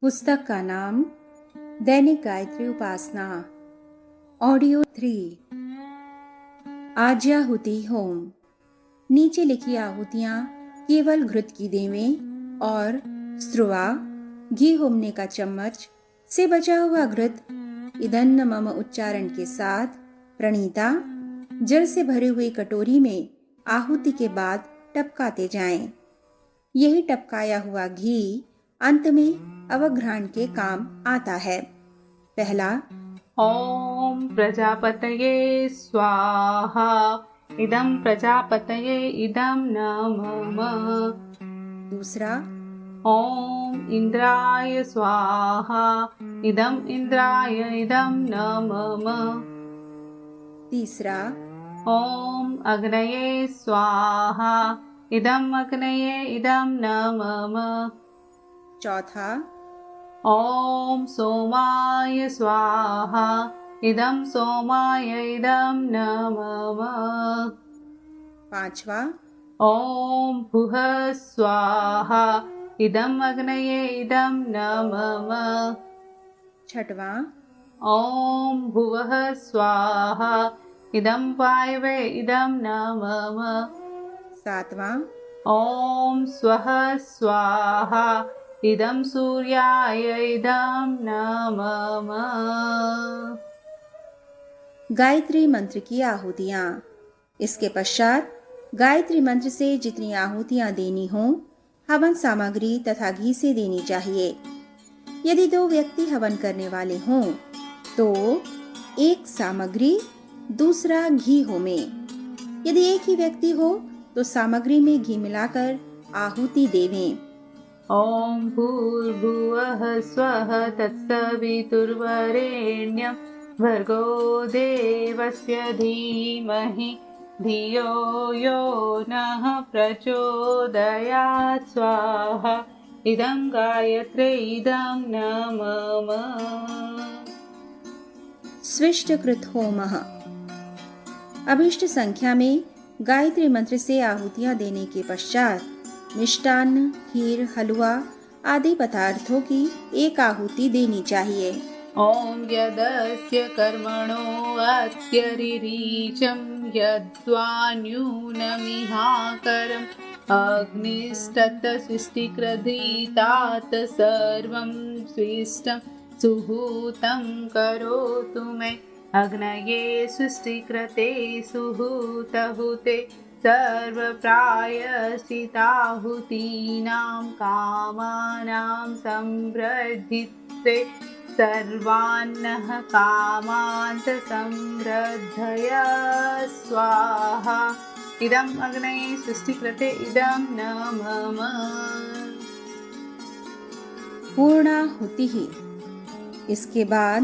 पुस्तक का नाम दैनिक गायत्री उपासना। ऑडियो 3। आज्याहुति होम। नीचे लिखी आहुतियाँ केवल घृत की देवें और स्रुवा घी होमने का चम्मच से बचा हुआ घृत इदन्न मम उच्चारण के साथ प्रणीता जल से भरी हुई कटोरी में आहुति के बाद टपकाते जाएं। यही टपकाया हुआ घी अंत में अवघ्राण के काम आता है। पहला, ॐ प्रजापतये स्वाहा इदं प्रजापतये इदं नमः। दूसरा, ॐ इन्द्राय स्वाहा इदं इन्द्राय इदं नमः। तीसरा, ॐ अग्नये स्वाहा इदं अग्नये इदं नमः। चौथा, ॐ सोमाय स्वाहा इदं सोमाय इदं नमः। पांचवा, ॐ भुः स्वाहा इदं अग्नये इदं नमः। छठवां, ॐ भुवः स्वाहा इदं वायवे इदं नमः। सातवां, ॐ स्वः स्वाहा इदं सूर्याय इदं नमः। गायत्री मंत्र की आहुतियाँ। इसके पश्चात गायत्री मंत्र से जितनी आहुतियाँ देनी हों हवन सामग्री तथा घी से देनी चाहिए। यदि 2 व्यक्ति हवन करने वाले हों तो एक सामग्री दूसरा घी होमे। यदि एक ही व्यक्ति हो तो सामग्री में घी मिलाकर आहुति देवें। ॐ भूर्भुवः स्वः तत्सवितुर्वरेण्यं भर्गो देवस्य धीमहि धियो यो नः प्रचोदयात् स्वाहा इदं गायत्रे इदं नमः। स्विष्टकृत होमः। अभिष्ट संख्या में गायत्री मंत्र से आहुतियाँ देने के पश्चात मिष्टान्न, खीर, हलवा आदि पदार्थों की एक आहुति देनी चाहिए। ॐ यदस्य कर्मणो अत्यरिरीचं यद्वान्यूनमिहाकरम् अग्निस्तत्सृष्टिकृधितात् सर्वं स्विष्टं सुहूतं करोतु मे अग्नये सृष्टिकृते सुहूतहुते सर्वप्रायश्चिताहुतीनां कामानां समृद्धिते सर्वान्नः कामान्त समृद्धया स्वाहा इदम् अग्नये सृष्टिकृते इदं नमः। पूर्णाहुति। इसके बाद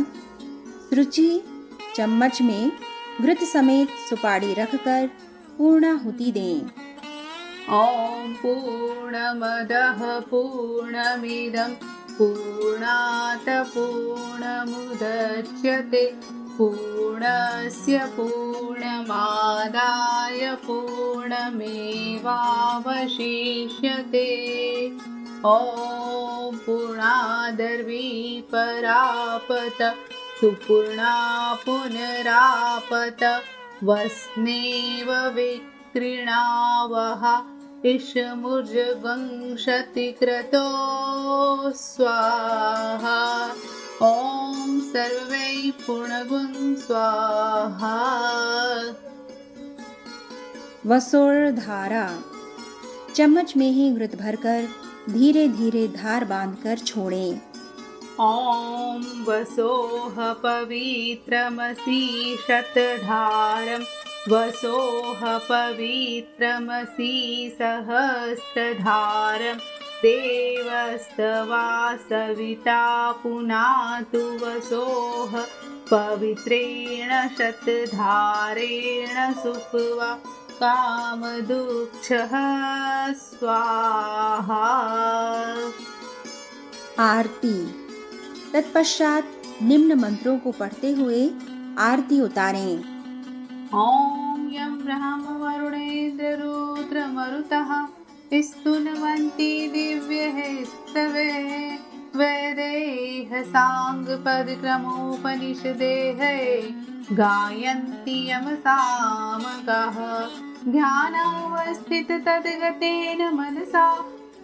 रुचि चम्मच में घृत समेत सुपाड़ी रखकर पूर्णाहुति दें। ॐ पूर्णमदः पूर्णमिदं पूर्णात् पूर्णमुदच्यते पूर्णस्य पूर्णमादाय पूर्णमेवावशिष्यते। ॐ पूर्णादर्वी परापत सुपूर्णा पुनरापत वस्नेव विक्रीणावः इषमुर्जवंशतिक्रतो स्वाहा ॐ सर्वै पूर्णगुं स्वाहा। वसोर धारा। चम्मच में ही घृत भरकर धीरे धीरे धार बांधकर छोड़ें। ॐ वसोः पवित्रमसि शतधारं वसोः पवित्रमसि सहस्रधारं देवस्तवा सविता पुनातु वसोः पवित्रेण शतधारेण सुप्वा कामदुःखः स्वाहा। आरती। तत्पश्चात निम्न मंत्रों को पढ़ते हुए आरती उतारें। ॐ यं ब्रह्म वरुणेन्द्र रुद्र मरुतः स्तुन्वन्ति दिव्यैस्तवैः वेदेह साङ्गपदक्रमोपनिषदेः गायन्ति यमसामगाः ध्यानावस्थिततद्गतेन मनसा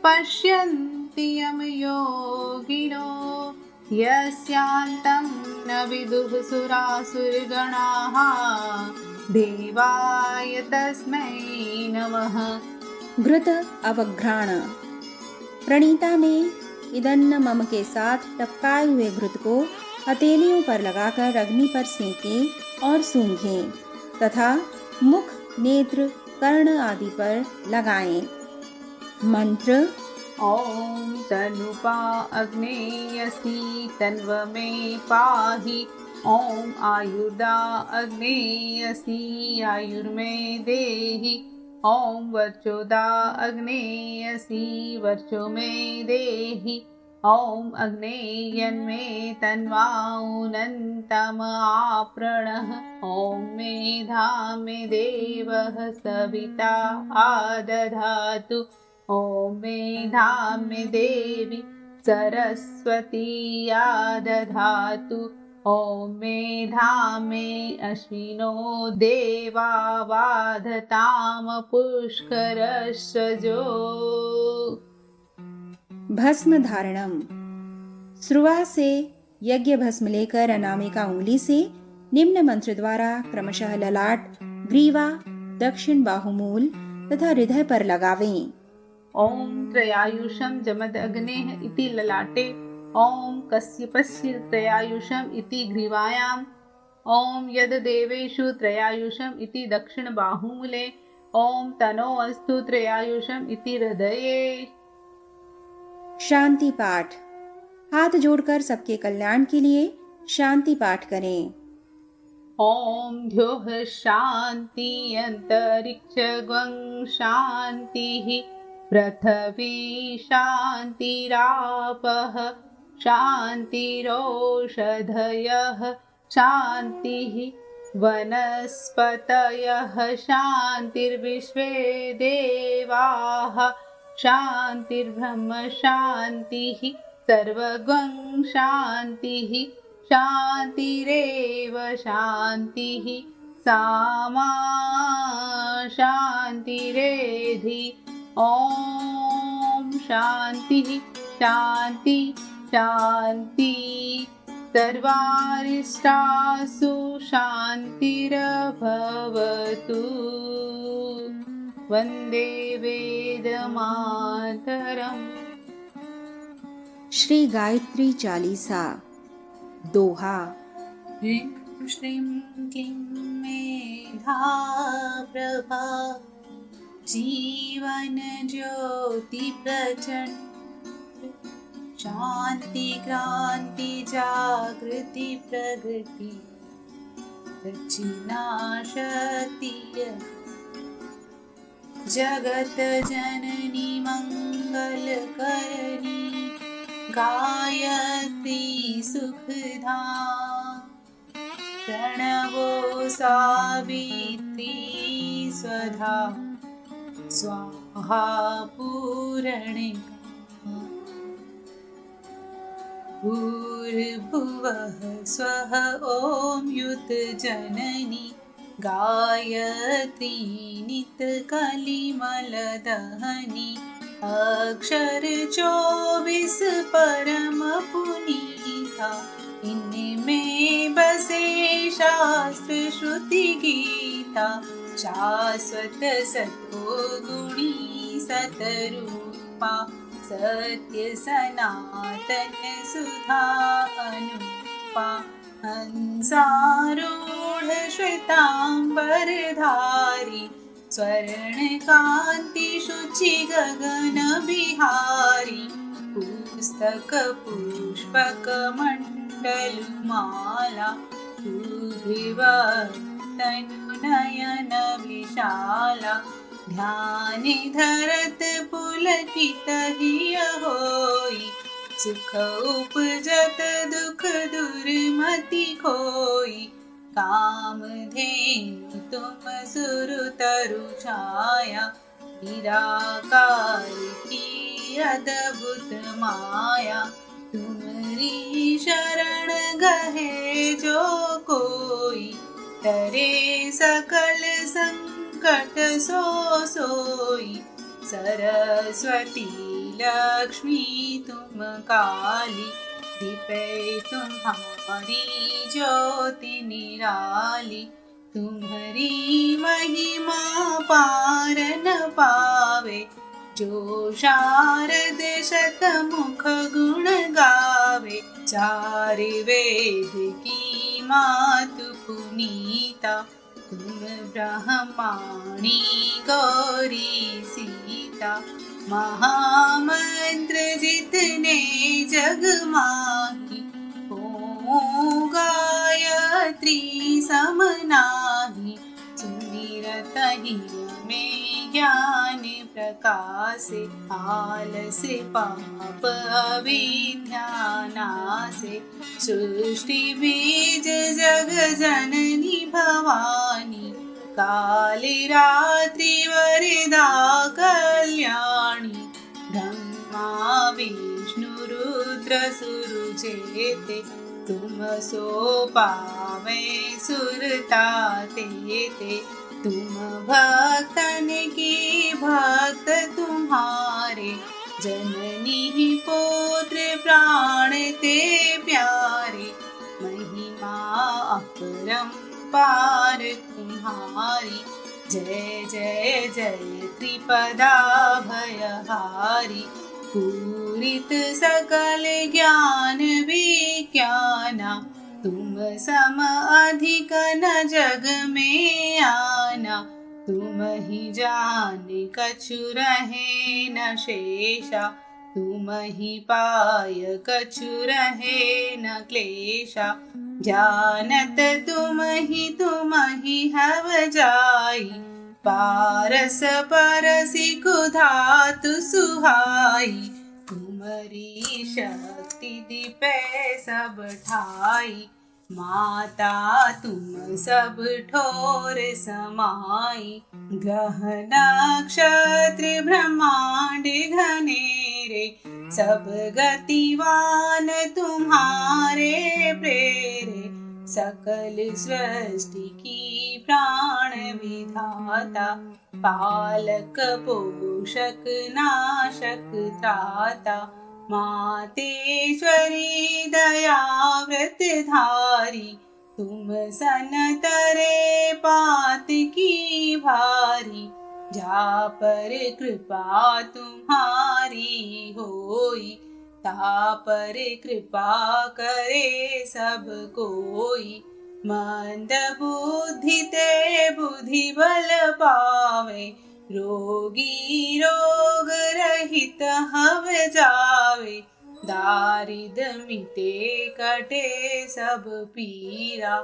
पश्यन्ति यमयोगिनो यस्यान्तं न विदुः सुरासुरगणाः देवाय तस्मै नमः। घृत अवघ्राण। प्रणीता में इदन्न मम के साथ टपकाए हुए घृत को हथेलियों पर लगाकर अग्नि पर सेकें और सूंघें तथा मुख, नेत्र, कर्ण आदि पर लगाएं। मंत्र। ॐ तनुपा अग्नेयसी तन्व मे पाहि। ॐ आयुर्दा अग्नेयसी आयुर्मे देहि। ॐ वर्चोदा अग्नेयसी वर्चो मे देहि। ॐ अग्नेयन्मे तन्वाउनन्तमाप्रणः। ॐ मेधा मे देवः सविता आदधातु। ॐ मेधा मे देवी सरस्वती आदधातु। ॐ मेधा मे अश्विनो देवा वाधताम पुष्करस्सजो। भस्म धारणम। श्रुवा से यज्ञ भस्म लेकर अनामिका उंगली से निम्न मंत्र द्वारा क्रमशः ललाट, ग्रीवा, दक्षिण बाहुमूल तथा हृदय पर लगावें। ॐ त्रयायुषं जमदग्नेः इति ललाटे। ॐ कश्यपस्य त्रयायुषम् इति ग्रीवायाम्। ॐ यद्देवेषु त्रयायुषम् इति दक्षिणबाहुमूले। ॐ तनो अस्तु त्रयायुषम् इति हृदये। शांति पाठ। हाथ जोड़कर सबके कल्याण के लिए शांति पाठ करें। ॐ द्योः शान्ति अन्तरिक्षगं शान्तिः पृथिवी शान्तिरापः शान्तिरोषधयः शान्तिः वनस्पतयः शान्तिर्विश्वे देवाः शान्तिर्ब्रह्म शान्तिः सर्वगं शान्तिः शान्तिरेव शान्तिः सामा शान्तिरेधि। ॐ शान्तिः शान्ति शान्ति सर्वारिष्टासु शान्तिरभवतु। वन्दे वेदमातरम्। श्री गायत्री चालीसा। दोहा। ह्रीं श्रीं क्लीं मेधा प्रभा जीवन ज्योति प्रचंड शांति क्रांति जागृति प्रगति रचना शक्ति जगत जननी मंगल करनी गायत्री सुखधाम प्रणवो सावित्री स्वधा स्वाहा पूरणिका भूर्भुवः स्वः ॐ युतजननी गायत्री नित्यकलिमलदहनी अक्षर 24 परम पुनीता इनमें बसे शास्त्र श्रुति गीता शाश्वत सतो गुणी सतरूपा सत्य सनातन सुधा अनुपा हंसारूढ़ श्वेतांबरधारी स्वर्ण कांति शुचि गगन बिहारी पुस्तक पुष्पक मंडल माला तनु नयन विशाला ध्यान धरत पुलकित हिय होई सुख उपजत दुख दुर्मति खोई कामधेनु तुम सुरतरु छाया निराकार की अद्भुत माया तुम्हारी शरण गहे जो कोई, तरे सकल संकट सो सोई। सरस्वती लक्ष्मी तुम काली, दीपे तुम्हारी ज्योति निराली। तुम्हारी महिमा पार न पावे, जो शारद शतमुख गुण गावे। चार वेद की मातु पुनीता, तुम ब्रह्माणी गौरी सीता। महामंत्र जितने जग माही, ओम गायत्री सम नाहि। सुमिरत ही में ज्ञान प्रकाशे, आलस पाप अविद्या नाशे। सृष्टि बीज जग जननी भवानी, काली रात्रि वरदा कल्याणी। ब्रह्मा विष्णु रुद्र सुरजेते, तुम सो पावे सुरता तेते। तुम भक्तन की भक्त तुम्हारे, जननी पुत्र प्राण ते प्यारे। महिमा अपरंपार तुम्हारी, जय जय जय त्रिपदा भयहारी। पूरित सकल ज्ञान विज्ञाना, तुम सम अधिक न जग में आना। तुम ही जान कछु रहे न शेषा, तुम ही पाय कछु रहे न क्लेशा। जानत तुम ही हव जाई, पारस परसि कुधातु सुहाई। तुम्हारी शक्ति दीपे सब ठाई, माता तुम सब ठोर समाई। ग्रह नक्षत्र ब्रह्मांड घनेरे, सब गतिवान तुम्हारे प्रेरे। सकल सृष्टि की प्राण विधाता, पालक पोषक नाशक त्राता। मातेश्वरी दया व्रत धारी, तुम सन तरे पात की भारी। जा पर कृपा तुम्हारी होई, ता पर कृपा करे सब कोई। मंद बुद्धि ते बुद्धि बल पावे, रोगी रोग रहित हव जावे। दारिद मिटे कटे सब पीरा,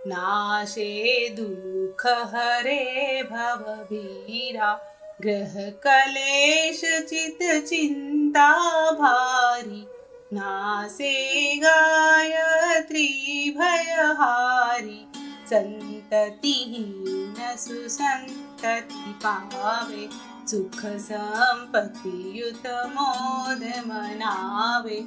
नाशे दुख हरे भव भीरा। ग्रह कलेश चित चिंता भारी, नासे गायत्री भयहारी। संततिहीन सुसंतति पावे, सुख संपत्ति युत मोद मनावे।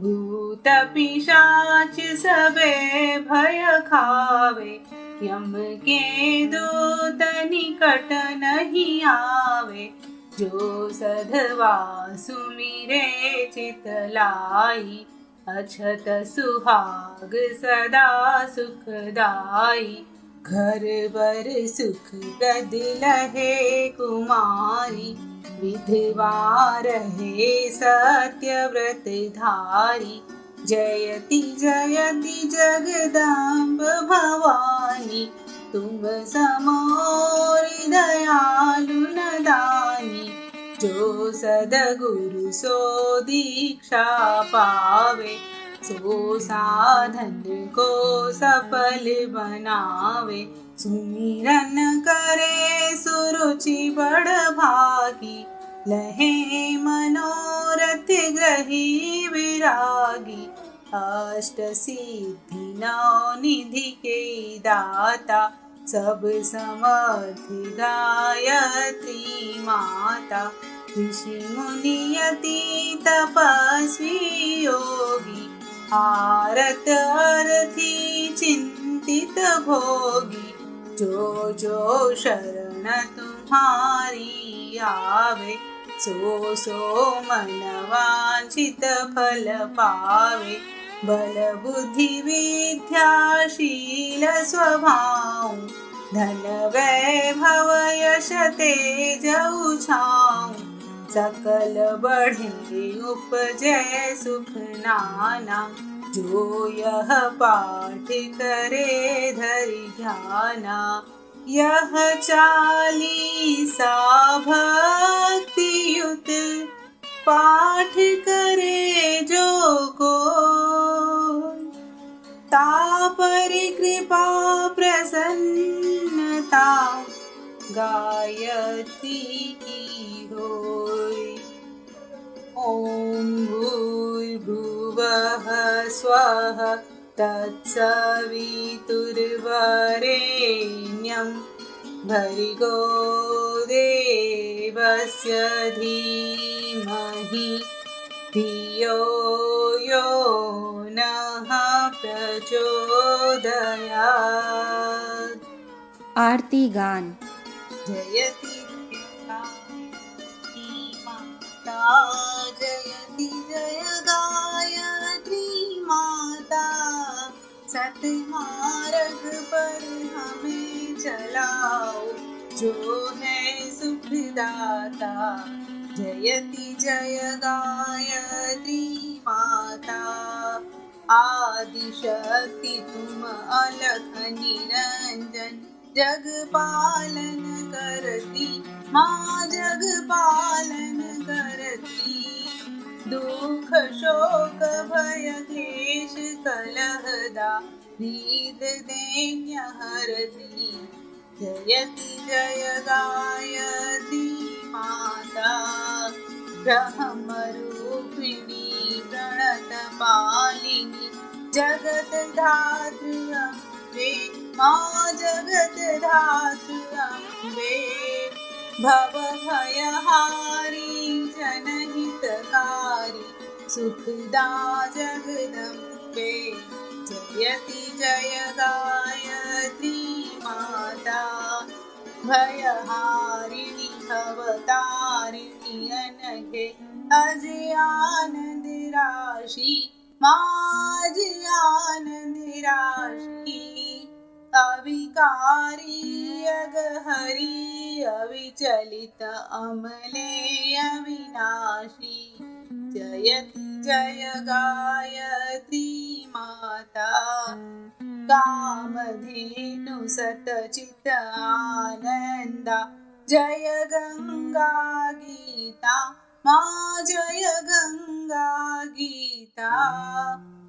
भूत पिशाच सबे भय खावे, यम के दूत निकट नहीं आवे। जो सधवा सुमिरे चित लाई, अछत सुहाग सदा सुखदाई। घर बर सुख प्रद लहे कुमारी, विधवा रहे सत्य व्रत धारी। जयति जयति जगदम्ब भवानी, तुम समोर दयालु न दानी। जो सदगुरु सो दीक्षा पावे, सो साधन को सफल बनावे। सुमिरन करे सुरुचि बड़ भागी, लहे मनोरथ ग्रही विरागी। अष्ट सिद्धि नौ निधि के दाता, सब समर्थ गायत्री माता। ऋषि मुनि यति तपस्वी योगी, आरत अरथी चिंतित भोगी। जो जो शरण तुम्हारी आवे, सो सो मन वांछित फल पावे। बल बुद्धि विद्या शील स्वभाव, धन वैभव यश तेज छाऊं। सकल बढ़े उपजै सुख नाना, जो यह पाठ करे धरि ध्याना। यह चालीसा भक्ति युत, पाठ करे जो को। तापर कृपा प्रसन्नता, गायत्री की होय। ॐ भूर्भुवः स्वः तत्सवितुर्वरेण्यं, भर्गो देवस्य धीमहि धियो यो नः प्रचोदयात्। आरती गान। जयति गायत्री माता, जयति जय गायत्री माता। सतमार्ग पर हमें चलाओ, जो है सुखदाता। जयति जय गायत्री माता। आदिशक्ति तुम अलख निरंजन, जग पालन करती माँ जग पालन करती। दुख शोक भय क्लेश कलह दारिद्र दैन्य हरती। जयति जय गायत्री माता। ब्रह्म रूपिणी प्रणत पालिनी, जगत धात्री अम्बे माँ जगत धात्री अम्बे। भव भयहारी जनहितकारी, सुखदा जगदम्बे। जयति जय गायत्री माता। भयहारिणि भवतारिणि अनघे, अज आनंद राशि माँ अज आनंद राशि। अविकारी अगहरी, अविचलित अमले अविनाशी। जयति जय गायत्री माता। कामधेनु सतचित आनंदा, जय गंगा गीता माँ जय गंगा गीता।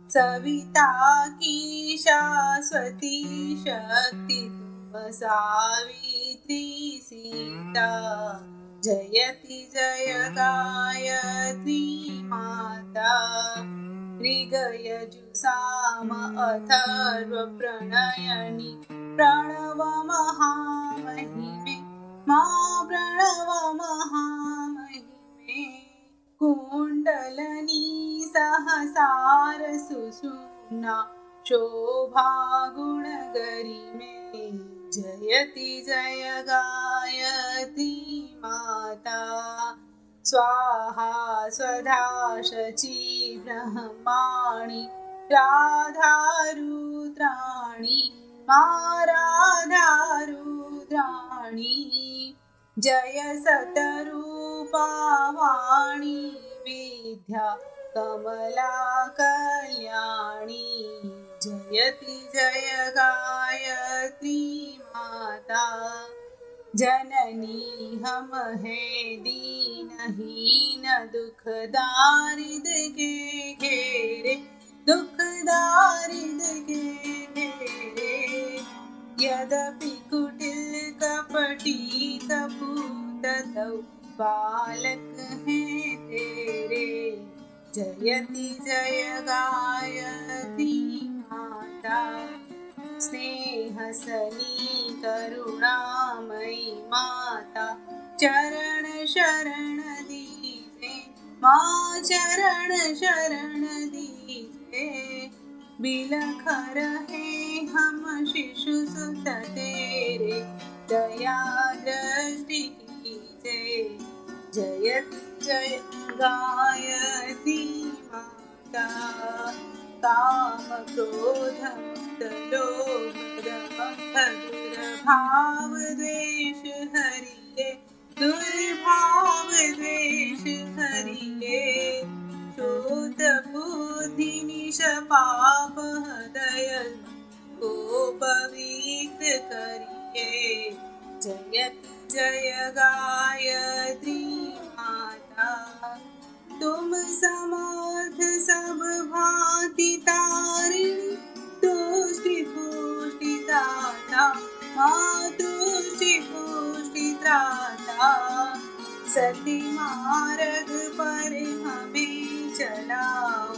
सविता की शाश्वती शक्ति, तुम सावित्री सीता। जयति जय गायत्री माता। ऋगयजु साम अथर्व प्रणयनि, प्रणव महामहिमे माँ प्रणव महामहिमे। कुंडलनी सहसार सुषुम्ना, शोभा गुण गरिमे। जयति जय गायत्री माता। स्वाहा स्वधा शची ब्रह्माणि, राधा रुद्राणि माँ राधा रुद्राणि। जय सतरूपा वाणी, विद्या कमला कल्याणी। जयति जय गायत्री माता। जननी हम है दीनहीन, दुख दारिद्र के घेरे दुख दारिद्र के घेरे। यद्यपि कुटिल कपटी कपूत, तौ बालक हैं तेरे। जयति जय गायत्री माता। स्नेह सनी करुणामयी माता, चरण शरण दी माँ चरण शरण दीजिए, बिलख रहे हम शिशु सुत तेरे, दया दृष्टि कीजिए। जयति जय गायत्री माता, काम क्रोध मुक्त लोभ दम्भ दुर्भाव द्वेष हरिये, दुर्भाव द्वेष हरिये। शोध बुद्धि निष्पाप हृदय को पवित्र करिये। जयति जय गायत्री माता, तुम समर्थ सब भांति तारिणी, तुष्टि पुष्टि दाता, माँ तुष्टि पुष्टि त्राता। सती मार्ग पर हमें चलाओ,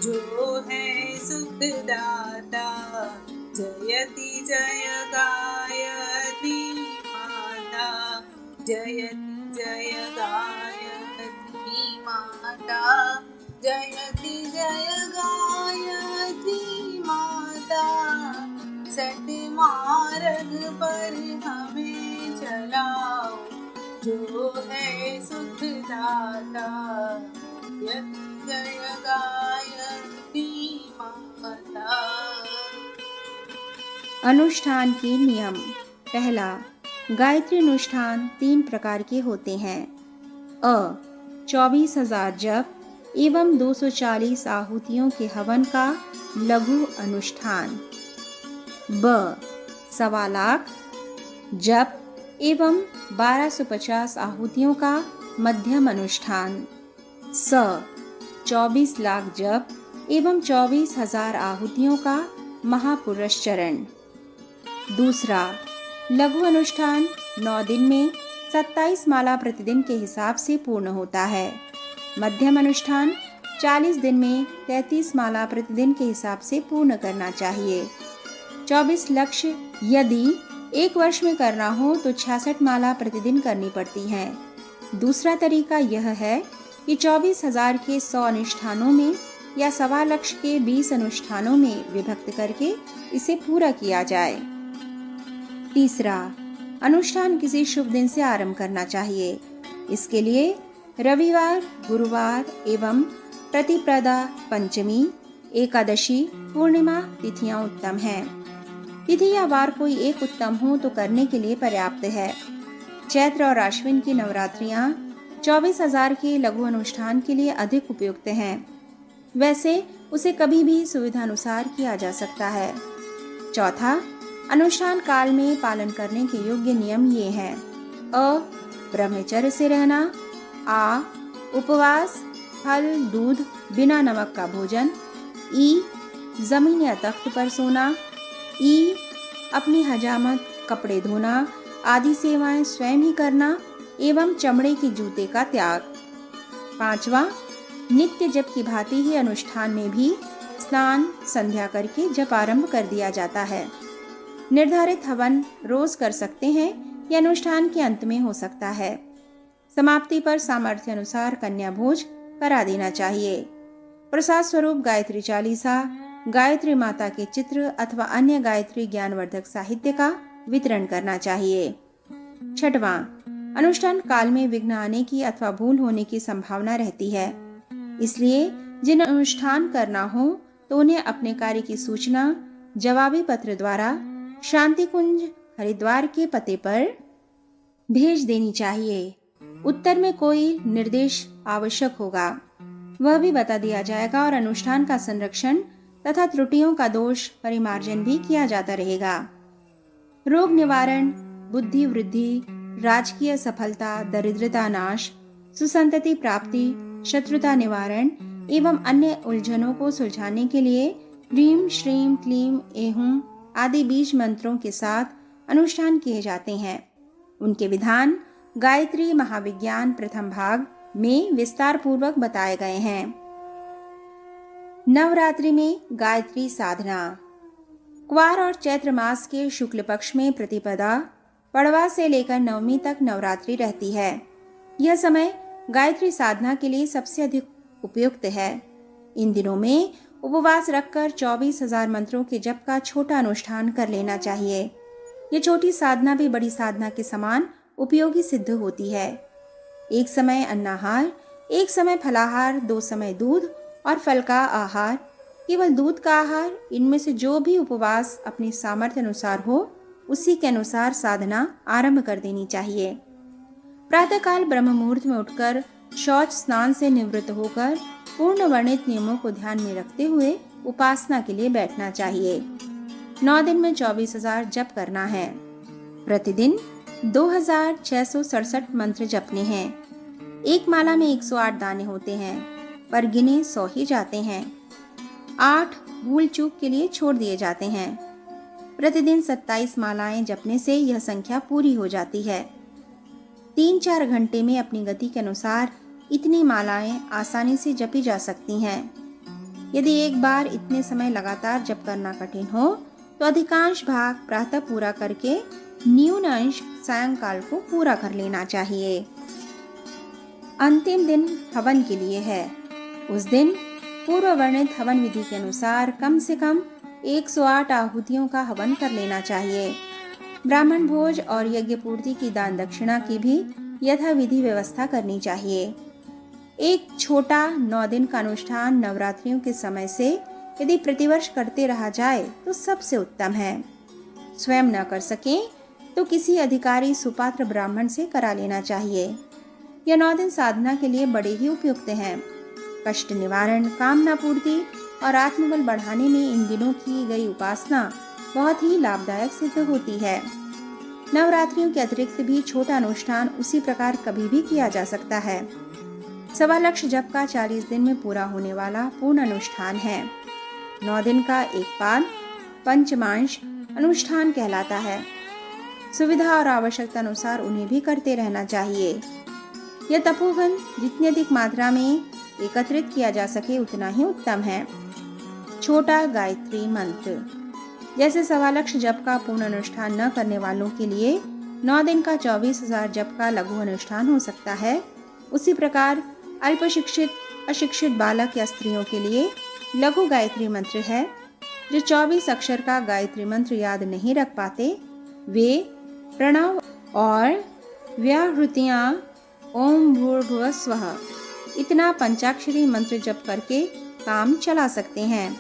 जो है सुखदाता। जयति जय गायत्री माता, जयति जय गायत्री माता, जयति जय गायत्री माता। सत्य मार्ग पर हमें चलाओ, जो है सुखदाता। जयति जय गायत्री माता। अनुष्ठान के नियम। पहला, गायत्री अनुष्ठान 3 प्रकार के होते हैं। 24,000 जप एवं 240 आहुतियों के हवन का लघु अनुष्ठान। ब 1.25 लाख जप एवं 1250 आहुतियों का मध्यम अनुष्ठान। 24 लाख जप एवं 24,000 आहुतियों का महापुरुष चरण। दूसरा, लघु अनुष्ठान 9 दिन में 27 माला प्रतिदिन के हिसाब से पूर्ण होता है। मध्यम अनुष्ठान 40 दिन में 33 माला प्रतिदिन के हिसाब से पूर्ण करना चाहिए। 24 लक्ष्य यदि 1 वर्ष में करना हो तो 66 माला प्रतिदिन करनी पड़ती हैं। दूसरा तरीका यह है कि 24,000 के 100 अनुष्ठानों में या 1.25 लाख के 20 अनुष्ठानों में विभक्त करके इसे पूरा किया जाए। तीसरा, अनुष्ठान किसी शुभ दिन से आरंभ करना चाहिए। इसके लिए रविवार, गुरुवार एवं प्रतिपदा, पंचमी, एकादशी, पूर्णिमा तिथियां उत्तम हैं। तिथि या वार कोई एक उत्तम हो तो करने के लिए पर्याप्त है। चैत्र और आश्विन की नवरात्रियां 24,000 के लघु अनुष्ठान के लिए अधिक उपयुक्त हैं। वैसे उसे कभी भी सुविधानुसार किया जा सकता है। चौथा, अनुष्ठान काल में पालन करने के योग्य नियम ये हैं। ब्रह्मचर्य से रहना। उपवास, फल, दूध, बिना नमक का भोजन। जमीन या तख्त पर सोना। अपनी हजामत, कपड़े धोना आदि सेवाएं स्वयं ही करना एवं चमड़े के जूते का त्याग। 5वां, नित्य जप की भांति ही अनुष्ठान में भी स्नान संध्या करके जप आरंभ कर दिया जाता है। निर्धारित हवन रोज कर सकते हैं या अनुष्ठान के अंत में हो सकता है। समाप्ति पर सामर्थ्य अनुसार कन्या भोज करा देना चाहिए। प्रसाद स्वरूप गायत्री चालीसा, गायत्री माता के चित्र अथवा अन्य गायत्री ज्ञानवर्धक साहित्य का वितरण करना चाहिए। 6वां, अनुष्ठान काल में विघ्न आने की अथवा भूल होने की संभावना रहती है, इसलिए जिन अनुष्ठान करना हो तो उन्हें अपने कार्य की सूचना जवाबी पत्र द्वारा शांति कुंज हरिद्वार के पते पर भेज देनी चाहिए। उत्तर में कोई निर्देश आवश्यक होगा, वह भी बता दिया जाएगा और अनुष्ठान का संरक्षण तथा त्रुटियों का दोष परिमार्जन भी किया जाता रहेगा। रोग निवारण, बुद्धि वृद्धि, राजकीय सफलता, दरिद्रता नाश, सुसंतति प्राप्ति, शत्रुता निवारण एवं अन्य उलझनों को सुलझाने के लिए ह्रीं श्रीं क्लीं ऐहुं आदि बीज मंत्रों के साथ अनुष्ठान किए जाते हैं। उनके विधान गायत्री महाविज्ञान प्रथम भाग में विस्तार पूर्वक बताए गए हैं। नवरात्रि में गायत्री साधना। क्वार और चैत्र मास के शुक्ल पक्ष में प्रतिपदा, पड़वा से लेकर नवमी तक नवरात्रि रहती है। यह समय गायत्री साधना के लिए सबसे अधिक उपयुक्त है। इन दिनों में उपवास रखकर 24,000 मंत्रों के जप का छोटा अनुष्ठान कर लेना चाहिए। ये छोटी साधना भी बड़ी साधना के समान उपयोगी सिद्ध होती है। एक समय अन्नाहार, एक समय फलाहार, 2 समय दूध और फल का आहार, केवल दूध का आहार, इनमें से जो भी उपवास अपनी सामर्थ्य अनुसार हो उसी के अनुसार साधना आरंभ कर देनी चाहिए। प्रातःकाल ब्रह्म मुहूर्त में उठकर शौच स्नान से निवृत्त होकर पूर्ण वर्णित नियमों को ध्यान में रखते हुए उपासना के लिए बैठना चाहिए। 9 दिन में 24,000 जप करना है। प्रतिदिन 2,667 मंत्र जपने हैं। एक माला में 108 दाने होते हैं, पर गिने 100 ही जाते हैं। 8 भूल चूक के लिए छोड़ दिए जाते हैं। प्रतिदिन 27 मालाएं जपने से यह संख्या पूरी हो जाती है। 3-4 घंटे में अपनी गति के अनुसार इतनी मालाएं आसानी से जपी जा सकती हैं। यदि एक बार इतने समय लगातार जप करना कठिन हो तो अधिकांश भाग प्रातः पूरा करके न्यून अंश सायंकाल को पूरा कर लेना चाहिए। अंतिम दिन हवन के लिए है। उस दिन पूर्व वर्णित हवन विधि के अनुसार कम से कम 108 आहुतियों का हवन कर लेना चाहिए। ब्राह्मण भोज और यज्ञ पूर्ति की दान दक्षिणा की भी यथाविधि व्यवस्था करनी चाहिए। एक छोटा 9 दिन का अनुष्ठान नवरात्रियों के समय से यदि प्रतिवर्ष करते रहा जाए तो सबसे उत्तम है। स्वयं न कर सकें तो किसी अधिकारी सुपात्र ब्राह्मण से करा लेना चाहिए। यह 9 दिन साधना के लिए बड़े ही उपयुक्त हैं। कष्ट निवारण, कामना पूर्ति और आत्मबल बढ़ाने में इन दिनों की गई उपासना बहुत ही लाभदायक सिद्ध होती है। नवरात्रियों के अतिरिक्त भी छोटा अनुष्ठान उसी प्रकार कभी भी किया जा सकता है। 1.25 लाख जप का 40 दिन में पूरा होने वाला पूर्ण अनुष्ठान है। 9 दिन का एक पाद पंचमांश अनुष्ठान कहलाता है। सुविधा और आवश्यकता अनुसार उन्हें भी करते रहना चाहिए। यह तपोवन जितनी अधिक मात्रा में एकत्रित किया जा सके उतना ही उत्तम है। छोटा गायत्री मंत्र, जैसे 1.25 लाख जप का पूर्ण अनुष्ठान न करने वालों के लिए 9 दिन का 24,000 जप का लघु अनुष्ठान हो सकता है, उसी प्रकार अल्प शिक्षित अशिक्षित बालक या स्त्रियों के लिए लघु गायत्री मंत्र है। जो 24 अक्षर का गायत्री मंत्र याद नहीं रख पाते वे प्रणव और व्याहृतियाँ ओम भूर्भुवः स्वः इतना पंचाक्षरी मंत्र जप करके काम चला सकते हैं।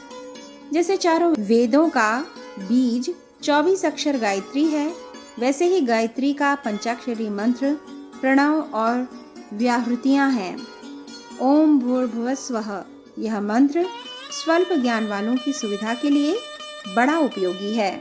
जैसे चारों वेदों का बीज 24 अक्षर गायत्री है, वैसे ही गायत्री का पंचाक्षरी मंत्र प्रणव और व्याहृतियाँ हैं। ओम भूर्भुवः स्वः यह मंत्र स्वल्प ज्ञान वालों की सुविधा के लिए बड़ा उपयोगी है।